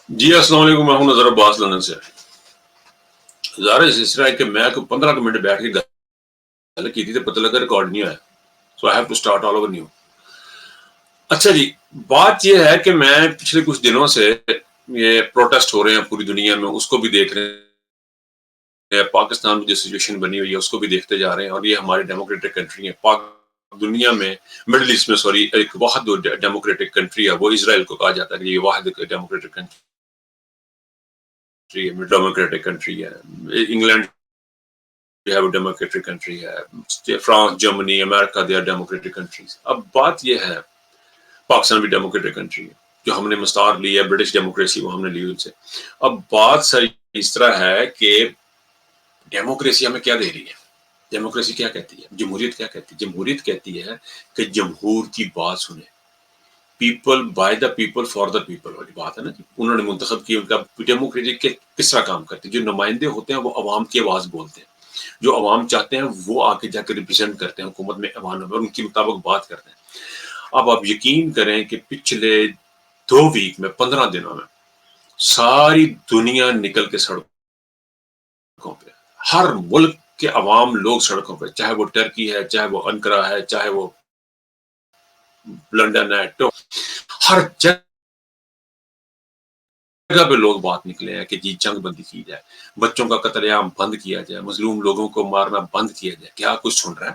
جی السلام علیکم، میں ہوں نظر عباس لندن سے۔ ظاہر ہے اس طرح ہے کہ میں 15 منٹ بیٹھ کے گل کی تھی تو پتہ لگا ریکارڈ نہیں آیا، so I have to start all over new. اچھا جی، بات یہ ہے کہ میں پچھلے کچھ دنوں سے یہ پروٹیسٹ ہو رہے ہیں پوری دنیا میں، اس کو بھی دیکھ رہے ہیں، پاکستان میں جو سچویشن بنی ہوئی ہے اس کو بھی دیکھتے جا رہے ہیں، اور یہ ہماری ڈیموکریٹک کنٹری ہے۔ دنیا میں مڈل ایسٹ میں ایک واحد ڈیموکریٹک کنٹری ہے، وہ اسرائیل کو کہا جاتا ہے کہ یہ واحد ڈیموکریٹک کنٹری ہے۔ انگلینڈ ڈیموکریٹک کنٹری ہے، فرانس، جرمنی، امریکہ، دے آر ڈیموکریٹک کنٹریز۔ اب بات یہ ہے پاکستان بھی ڈیموکریٹک کنٹری ہے، جو ہم نے مستعار لی ہے برٹش ڈیموکریسی، وہ ہم نے لی ان سے۔ اب بات سر اس طرح ہے کہ ڈیموکریسی ہمیں کیا دے رہی ہے؟ ڈیموکریسی کیا کہتی ہے؟ جمہوریت کیا کہتی ہے؟ جمہوریت کہتی ہے کہ جمہور کی بات سنیں، people by the people for the people والی بات ہے نا جی، انہوں نے منتخب کی۔ ان کا ڈیموکریسی کس طرح کام کرتی ہے؟ جو نمائندے ہوتے ہیں وہ عوام کی آواز بولتے ہیں، جو عوام چاہتے ہیں وہ آگے جا کے ریپرزینٹ کرتے ہیں حکومت میں، ایوانوں میں، اور ان کے مطابق بات کرتے ہیں۔ اب آپ یقین کریں کہ پچھلے 2 ویک میں، 15 دنوں میں ساری دنیا نکل کے سڑکوں پہ، ہر ملک کے عوام لوگ سڑکوں پہ، چاہے وہ ٹرکی ہے، چاہے وہ انقرہ ہے، چاہے وہ لنڈن ہے، تو ہر جگہ پہ لوگ بات نکلے ہیں کہ جی جنگ بندی کی جائے، بچوں کا قتل عام بند کیا جائے، مظلوم لوگوں کو مارنا بند کیا جائے۔ کیا کچھ سن رہا ہے؟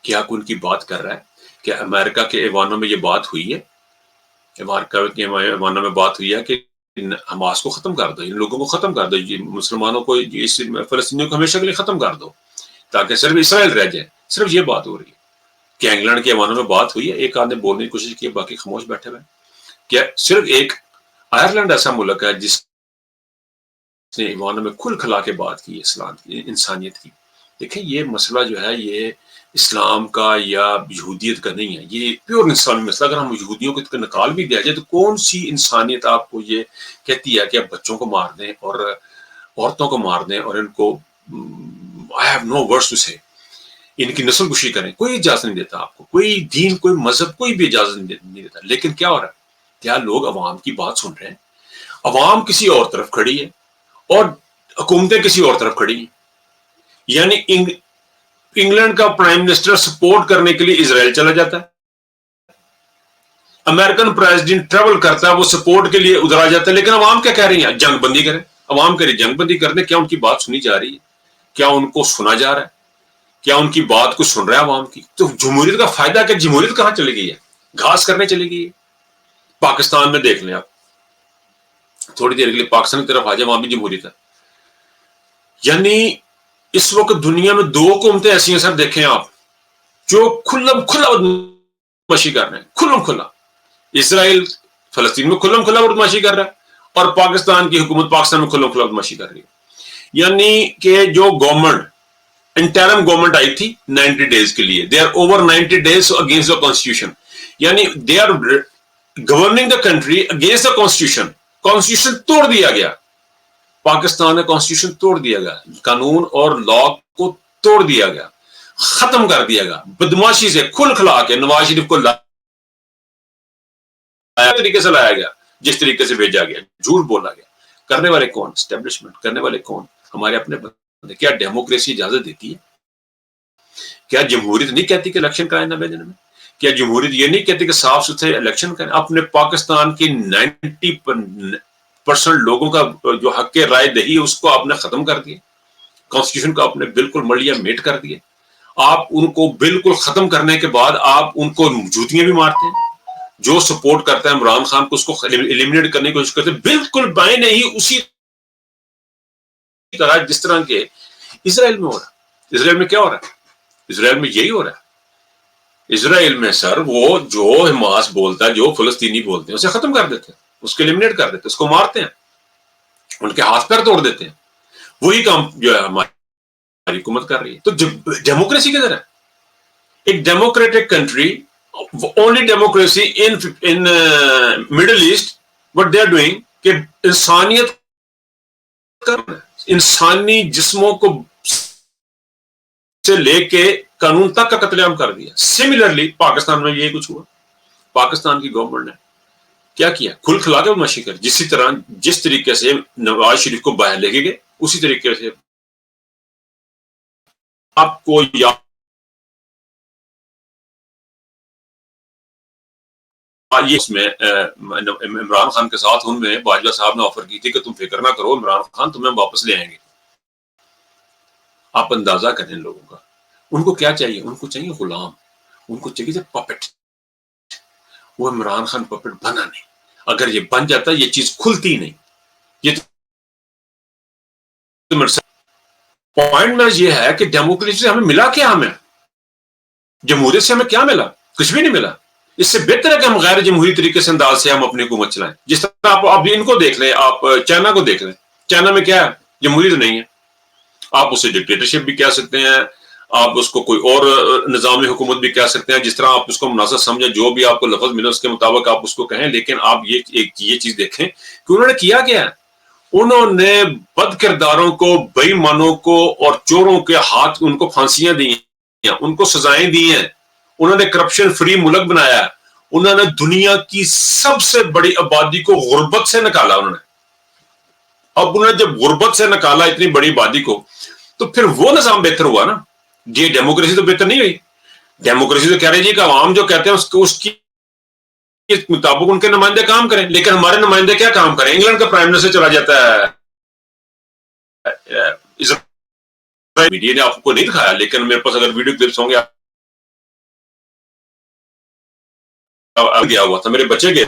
کیا کوئی ان کی بات کر رہا ہے؟ کہ امریکہ کے ایوانوں میں یہ بات ہوئی ہے، امریکہ کے ایوانوں میں بات ہوئی ہے کہ حماس کو ختم کر دو، ان لوگوں کو ختم کر دو، مسلمانوں کو، اس فلسطینیوں کو ہمیشہ کے لیے ختم کر دو تاکہ صرف اسرائیل رہ جائے۔ صرف یہ بات ہو رہی ہے۔ کیا انگلینڈ کے ایوانوں میں بات ہوئی ہے؟ ایک آدھ نے بولنے کی کوشش کی، باقی خاموش بیٹھے ہوئے۔ کیا صرف ایک آئرلینڈ ایسا ملک ہے جس نے ایوانوں میں کھل کھلا کے بات کی اسلام کی، انسانیت کی؟ دیکھیں یہ مسئلہ جو ہے یہ اسلام کا یا یہودیت کا نہیں ہے، یہ پیور اسلامی مسئلہ۔ اگر ہم یہودیوں کو نکال بھی دیا جائے تو کون سی انسانیت آپ کو یہ کہتی ہے کہ آپ بچوں کو مار دیں اور عورتوں کو مار دیں اور ان کو I have no words to say، ان کی نسل کشی کریں؟ کوئی اجازت نہیں دیتا آپ کو، کوئی دین، کوئی مذہب، کوئی بھی اجازت نہیں دیتا۔ لیکن کیا ہو رہا ہے؟ کیا لوگ عوام کی بات سن رہے ہیں؟ عوام کسی اور طرف کھڑی ہے اور حکومتیں کسی اور طرف کھڑی ہیں۔ یعنی انگلینڈ کا پرائم منسٹر سپورٹ کرنے کے لیے اسرائیل چلا جاتا ہے، امریکن پریزیڈنٹ ٹریول کرتا ہے، وہ سپورٹ کے لیے ادھر آ جاتا ہے، لیکن عوام کیا کہہ رہی ہیں؟ جنگ بندی کریں۔ عوام کہہ رہی جنگ بندی کرنے، کیا ان کی بات سنی جا رہی ہے؟ کیا ان کو سنا جا رہا ہے؟ کیا ان کی بات کو سن رہا ہے عوام کی؟ تو جمہوریت کا فائدہ کیا؟ جمہوریت کہاں چلی گئی ہے؟ گھاس کرنے چلی گئی ہے۔ پاکستان میں دیکھ لیں آپ، تھوڑی دیر کے لیے پاکستان کی طرف آ جائے، وہاں بھی جمہوریت ہے۔ یعنی اس وقت دنیا میں 2 حکومتیں ایسی ہیں سر، دیکھیں آپ، جو کھلم کھلا بدماشی کر رہے ہیں، کھلم کھلا۔ اسرائیل فلسطین میں کھلم کھلا بدماشی کر رہا ہے، اور پاکستان کی حکومت پاکستان میں کھلم کھلا بدماشی کر رہی ہے۔ یعنی کہ جو گورنمنٹ، انٹرم گورنمنٹ آئی تھی 90 ڈیز کے لیے، they are over 90 days against the constitution, یعنی they are governing the country against the constitution. Constitution توڑ دیا گیا، پاکستان میں کانسٹیٹیوشن توڑ دیا گیا، قانون اور لا کو توڑ دیا گیا، ختم کر دیا گیا، بدماشی سے کھل کھلا کے نواز شریف کو طریقے سے لایا گیا، جس طریقے سے بھیجا گیا، جھوٹ بولا گیا۔ کرنے والے کون؟ اسٹیبلشمنٹ۔ کرنے والے کون؟ ہمارے اپنے بندے۔ کیا ڈیموکریسی اجازت دیتی ہے؟ کیا جمہوریت نہیں کہتی کہ الیکشن کرائیں نوے دن میں؟ کیا جمہوریت یہ نہیں کہتی کہ صاف ستھرے الیکشن کریں؟ اپنے پاکستان کی 90% لوگوں کا جو حق رائے دہی ہے اس کو آپ نے ختم کر دیا، کانسٹیٹیوشن کو آپ نے بالکل ملیا میٹ کر دیا۔ آپ ان کو بالکل ختم کرنے کے بعد آپ ان کو جوتیاں بھی مارتے ہیں۔ جو سپورٹ کرتا ہے عمران خان کو، اس کو ایلیمنیٹ کرنے کی کوشش کرتے ہیں، بالکل بائیں نہیں، اسی طرح جس طرح کے اسرائیل میں ہو رہا ہے۔ اسرائیل میں کیا ہو رہا ہے؟ اسرائیل میں یہی ہو رہا ہے۔ اسرائیل میں سر وہ جو حماس بولتا ہے، جو فلسطینی بولتے ہیں، اسے ختم کر دیتے ہیں، اس کو ایلیمنیٹ کر دیتے ہیں، اس کو مارتے ہیں، ان کے ہاتھ پیر توڑ دیتے ہیں۔ وہی کام جو ہے ہماری حکومت کر رہی ہے۔ تو ڈیموکریسی کدھر ہے؟ ایک democratic country, only democracy in Middle East, what they are doing کہ انسانیت انسانی جسموں کو سے لے کے قانون تک کا قتل عام کر دیا۔ سملرلی پاکستان میں یہ کچھ ہوا۔ پاکستان کی گورنمنٹ نے کیا کیا؟ کھل کھلا کے بدماشی کر. جس طریقے سے نواز شریف کو باہر لے کے گئے اسی طریقے سے آپ کو اس میں عمران خان کے ساتھ ان میں باجوہ صاحب نے آفر کی تھی کہ تم فکر نہ کرو عمران خان تمہیں واپس لے آئیں گے. آپ اندازہ کریں لوگوں کا. ان کو کیا چاہیے؟ ان کو چاہیے غلام، ان کو چاہیے پپٹ. وہ عمران خان پپٹ بنا نہیں. اگر یہ بن جاتا یہ چیز کھلتی نہیں. یہ پوائنٹ میں یہ ہے کہ ڈیموکریسی سے ہمیں ملا کیا؟ ہمیں جمہوریت سے ہمیں کیا ملا؟ کچھ بھی نہیں ملا. اس سے بہتر ہے کہ ہم غیر جمہوری طریقے سے انداز سے ہم اپنی حکومت چلائیں. جس طرح آپ ان کو دیکھ لیں، آپ چائنا کو دیکھ لیں. چائنا میں کیا ہے؟ جمہوری تو نہیں ہے. آپ اسے ڈکٹیٹرشپ بھی کہہ سکتے ہیں، آپ اس کو کوئی اور نظام حکومت بھی کہہ سکتے ہیں، جس طرح آپ اس کو مناسب سمجھیں، جو بھی آپ کو لفظ ملے اس کے مطابق آپ اس کو کہیں. لیکن آپ یہ چیز دیکھیں کہ انہوں نے کیا کیا ہے. انہوں نے بد کرداروں کو، بے ایمانوں کو اور چوروں کے ہاتھ ان کو پھانسیاں دی ہیں، ان کو سزائیں دی ہیں. انہوں نے کرپشن فری ملک بنایا. انہوں نے دنیا کی سب سے بڑی آبادی کو غربت سے نکالا. اب انہوں نے جب غربت سے نکالا اتنی بڑی آبادی کو، تو پھر وہ نظام بہتر ہوا نا. یہ ڈیموکریسی تو بہتر نہیں ہوئی. ڈیموکریسی تو کہہ رہی جی کہ عوام جو کہتے ہیں اس کی مطابق ان کے نمائندے کام کریں. لیکن ہمارے نمائندے کیا کام کریں؟ انگلینڈ کا پرائم منسٹر چلا جاتا ہے. میڈیا نے آپ کو نہیں دکھایا، لیکن میرے پاس اگر ویڈیو کلپس ہوں گے، گیا ہوا تھا، میرے بچے گئے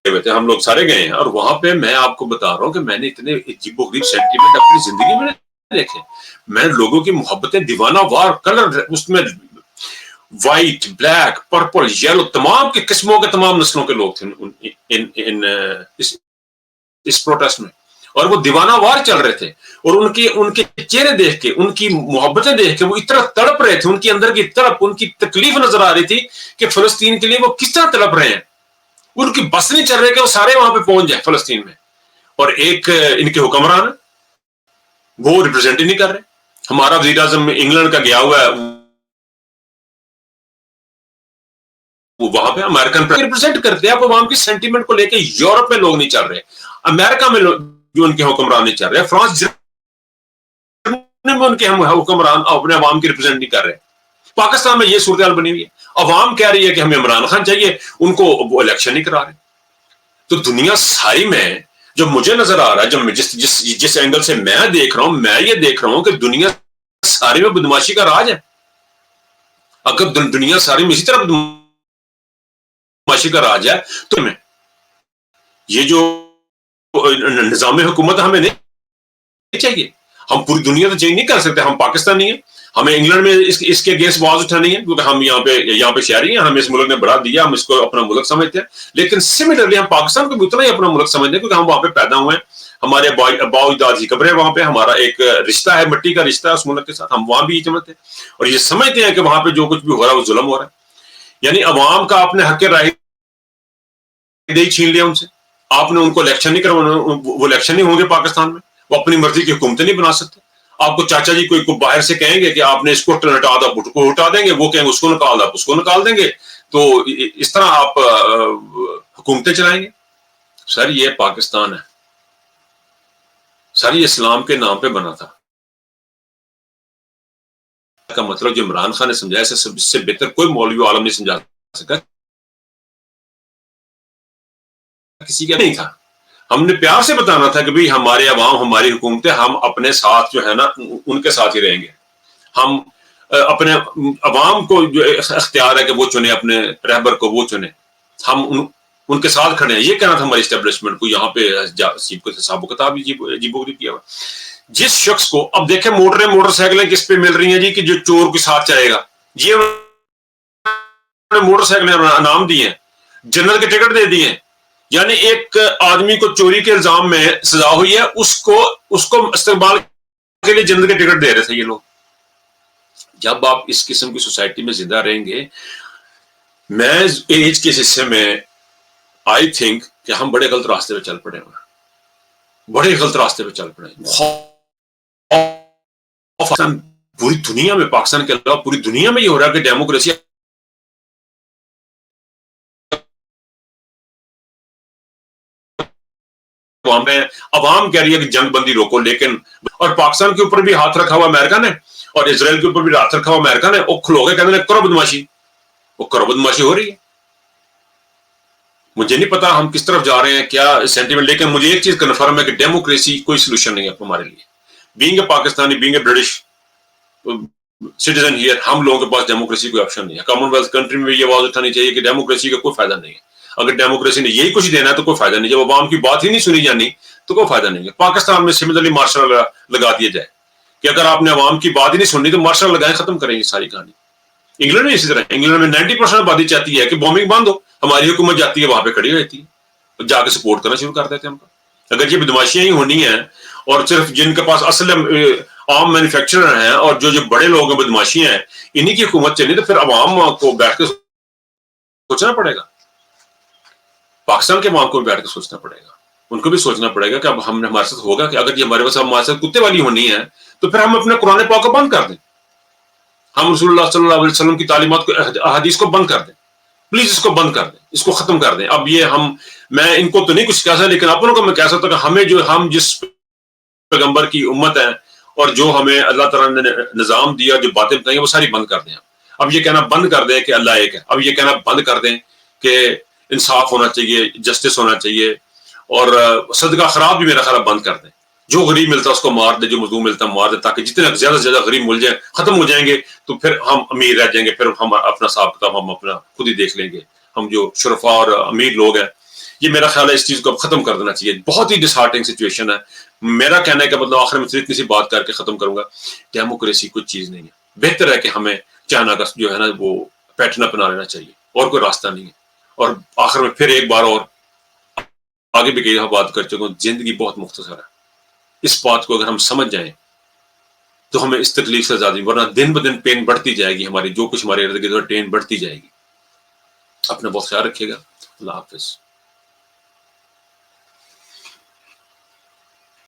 ہوئے تھے، ہم لوگ سارے گئے ہیں. اور وہاں پہ میں آپ کو بتا رہا ہوں کہ میں نے اتنے عجیب و غریب سینٹیمنٹ اپنی زندگی میں دیکھے. میں لوگوں کی محبتیں، دیوانہ وار کلر، اس میں وائٹ، بلیک، پرپل، یلو، تمام کی قسموں کے تمام نسلوں کے لوگ تھے اس پروٹیسٹ میں. اور وہ دیوانہ وار چل رہے تھے. اور ان کے چہرے دیکھ کے، ان کی محبتیں دیکھ کے وہ اتنا تڑپ رہے تھے. ان کے اندر کی تڑپ، ان کی تکلیف نظر آ رہی تھی کہ فلسطین کے لیے وہ کس طرح تڑپ رہے ہیں. ان کی بس نہیں چل رہے کہ وہ سارے وہاں پہ پہنچ جائیں فلسطین میں. اور ایک ان کے حکمران وہ ریپرزینٹ ہی نہیں کر رہے. ہمارا وزیر اعظم انگلینڈ کا گیا ہوا ہے، وہاں پہ امریکن ریپرزینٹ کرتے ہیں. آپ عوام کی سینٹیمنٹ کو لے کے یورپ میں لوگ نہیں چل رہے، امریکہ میں جو ان کے حکمران نہیں چل رہے، فرانس میں ان کے حکمران اپنے عوام کی ریپرزینٹ نہیں کر رہے. پاکستان میں یہ صورتحال بنی ہوئی ہے. عوام کہہ رہی ہے کہ ہمیں عمران خان چاہیے، ان کو وہ الیکشن نہیں کرا رہے. تو دنیا ساری میں جو مجھے نظر آ رہا ہے، جب جس اینگل سے میں دیکھ رہا ہوں، میں یہ دیکھ رہا ہوں کہ دنیا ساری میں بدماشی کا راج ہے. اگر دنیا ساری میں اسی طرح بدماشی کا راج ہے تو میں یہ جو نظام حکومت ہمیں نہیں چاہیے. ہم پوری دنیا تو چینج نہیں کر سکتے، ہم پاکستانی ہیں. ہمیں انگلینڈ میں اس کے اگینسٹ آواز اٹھانی ہے کیونکہ ہم یہاں پہ شہری ہیں، ہمیں اس ملک نے بڑھا دیا، ہم اس کو اپنا ملک سمجھتے ہیں. لیکن سملرلی ہم پاکستان کو بھی اتنا ہی اپنا ملک سمجھتے ہیں کیونکہ ہم وہاں پہ پیدا ہوئے ہیں. ہمارے ابا اجداد کی قبریں وہاں پہ، ہمارا ایک رشتہ ہے، مٹی کا رشتہ ہے اس ملک کے ساتھ. ہم وہاں بھی یہ سمجھتے ہیں اور یہ سمجھتے ہیں کہ وہاں پہ جو کچھ بھی ہو رہا ہے وہ ظلم ہو رہا ہے. یعنی عوام کا اپنے حق رائے چھین لیا ان سے. آپ نے ان کو الیکشن نہیں کروانا، وہ الیکشن نہیں ہوں گے پاکستان میں. وہ اپنی مرضی کی حکومتیں نہیں بنا سکتے. آپ کو چاچا جی کوئی باہر سے کہیں گے کہ آپ نے اس کو ہٹا دو، اس کو ہٹا دیں گے. وہ کہیں گے اس کو نکال دو، اس کو نکال دیں گے. تو اس طرح آپ حکومتیں چلائیں گے. سر یہ پاکستان ہے سر، یہ اسلام کے نام پہ بنا تھا. کا مطلب جو عمران خان نے سمجھایا اس سے بہتر کوئی مولوی عالم نہیں سمجھا سکا. کسی کا نہیں تھا. ہم نے پیار سے بتانا تھا کہ بھئی ہمارے عوام، ہماری حکومتیں، ہم اپنے ساتھ جو ہے نا ان کے ساتھ ہی رہیں گے. ہم اپنے عوام کو جو اختیار ہے کہ وہ چنے، اپنے رہبر کو وہ چنے، ہم ان کے ساتھ کھڑے ہیں. یہ کہنا تھا ہماری اسٹیبلشمنٹ کو. یہاں پہ حساب و کتاب عجیب و غریب کیا ہوا. جس شخص کو اب دیکھیں موٹر سائیکلیں کس پہ مل رہی ہیں جی کہ جو چور کے ساتھ چلے گا. یہ موٹر سائیکلیں نام دیے ہیں، جنرل کے ٹکٹ دے دیے ہیں. یعنی ایک آدمی کو چوری کے الزام میں سزا ہوئی ہے، اس کو استقبال کے لیے جنرل کے ٹکٹ دے رہے تھے یہ لوگ. جب آپ اس قسم کی سوسائٹی میں زندہ رہیں گے، میں ایج کے حصے میں آئی تھنک کہ ہم بڑے غلط راستے پہ چل پڑے ہیں. بڑے غلط راستے پہ چل پڑے. پوری دنیا میں، پاکستان کے علاوہ پوری دنیا میں یہ ہو رہا ہے کہ ڈیموکریسی عوام میں عوام کہہ رہی ہے کہ جنگ بندی روکو، لیکن اور پاکستان کے اوپر بھی ہاتھ رکھا ہوا امریکہ نے اور اسرائیل کے اوپر بھی ہاتھ رکھا ہوا امریکہ نے، وہ کھلو گئے کہتے ہیں کرو بدماشی، وہ کرو بدماشی ہو رہی ہے. مجھے نہیں پتا ہم کس طرف جا رہے ہیں، کیا سینٹیمنٹ، لیکن مجھے ایک چیز کنفرم ہے کہ ڈیموکریسی کوئی سولوشن نہیں ہے ہمارے لیے. Being a Pakistani, being a British citizen here, ہم لوگوں کے پاس ڈیموکریسی کوئی آپشن نہیں ہے. کامن ویلتھ کنٹری میں یہ آواز اٹھانی چاہیے کہ ڈیموکریسی کا کوئی فائدہ نہیں ہے. اگر ڈیموکریسی نے یہی کچھ دینا ہے تو کوئی فائدہ نہیں. جب عوام کی بات ہی نہیں سنی جانی تو کوئی فائدہ نہیں ہے. پاکستان میں سملرلی مارشل لگا دیا جائے کہ اگر آپ نے عوام کی بات ہی نہیں سننی تو مارشل لگائیں، ختم کریں گے ساری کہانی. انگلینڈ میں اسی طرح، انگلینڈ میں 90% آبادی چاہتی ہے کہ بومبنگ بند ہو، ہماری حکومت جاتی ہے وہاں پہ کھڑی رہتی ہے، جا کے سپورٹ کرنا شروع کر دیتے ہیں ہم کو. اگر یہ بدماشیاں ہی ہونی ہیں اور صرف جن کے پاس اصل عام مینوفیکچرر ہیں اور جو بڑے لوگ ہیں بدماشیاں ہیں انہی کی حکومت چلی، تو پھر عوام کو بیٹھ کے سوچنا پڑے گا. پاکستان کے عوام کو بیٹھ کے سوچنا پڑے گا، ان کو بھی سوچنا پڑے گا کہ اب ہمارے ساتھ ہوگا کہ اگر یہ ہمارے ساتھ کتے والی ہونی ہے تو پھر ہم اپنے قرآن پاک کو بند کر دیں، ہم رسول اللہ صلی اللہ علیہ وسلم کی تعلیمات کو، احادیث کو بند کر دیں. پلیز اس کو بند کر دیں، اس کو ختم کر دیں. اب یہ میں ان کو تو نہیں کچھ کہہ سکتا، لیکن اپنوں کو میں کہہ سکتا کہ ہم جس پیغمبر کی امت ہیں اور جو ہمیں اللہ تعالیٰ نے نظام دیا، جو باتیں بتائیں وہ ساری بند کر دیں. اب یہ کہنا بند کر دیں کہ اللہ ایک ہے، اب یہ کہنا بند کر دیں کہ انصاف ہونا چاہیے، جسٹس ہونا چاہیے، اور صدقہ خراب بھی میرا خیال بند کر دیں. جو غریب ملتا ہے اس کو مار دے، جو مظلوم ملتا ہے مار دے، تاکہ جتنے زیادہ سے زیادہ غریب مل جائیں، ختم ہو جائیں گے تو پھر ہم امیر رہ جائیں گے. پھر ہم اپنا حساب کتاب ہم اپنا خود ہی دیکھ لیں گے. ہم جو شرفا اور امیر لوگ ہیں، یہ میرا خیال ہے اس چیز کو اب ختم کر دینا چاہیے. بہت ہی ڈسہارٹنگ سچویشن ہے. میرا کہنا ہے کہ مطلب آخر میں اتنی سی بات کر کے ختم کروں گا، ڈیموکریسی کچھ چیز نہیں ہے. بہتر ہے کہ ہمیں چائنا کا جو ہے نا وہ پیٹرن اپنا لینا چاہیے، اور کوئی راستہ نہیں ہے. اور آخر میں پھر ایک بار اور آگے بھی کئی دفعہ بات کر چکا ہوں، زندگی بہت مختصر ہے. اس بات کو اگر ہم سمجھ جائیں تو ہمیں اس تکلیف سے آزادی، ورنہ دن بدن پین بڑھتی جائے گی، ہماری جو کچھ ہمارے ارد گرد پین بڑھتی جائے گی. اپنا بہت خیال رکھیے گا. اللہ حافظ.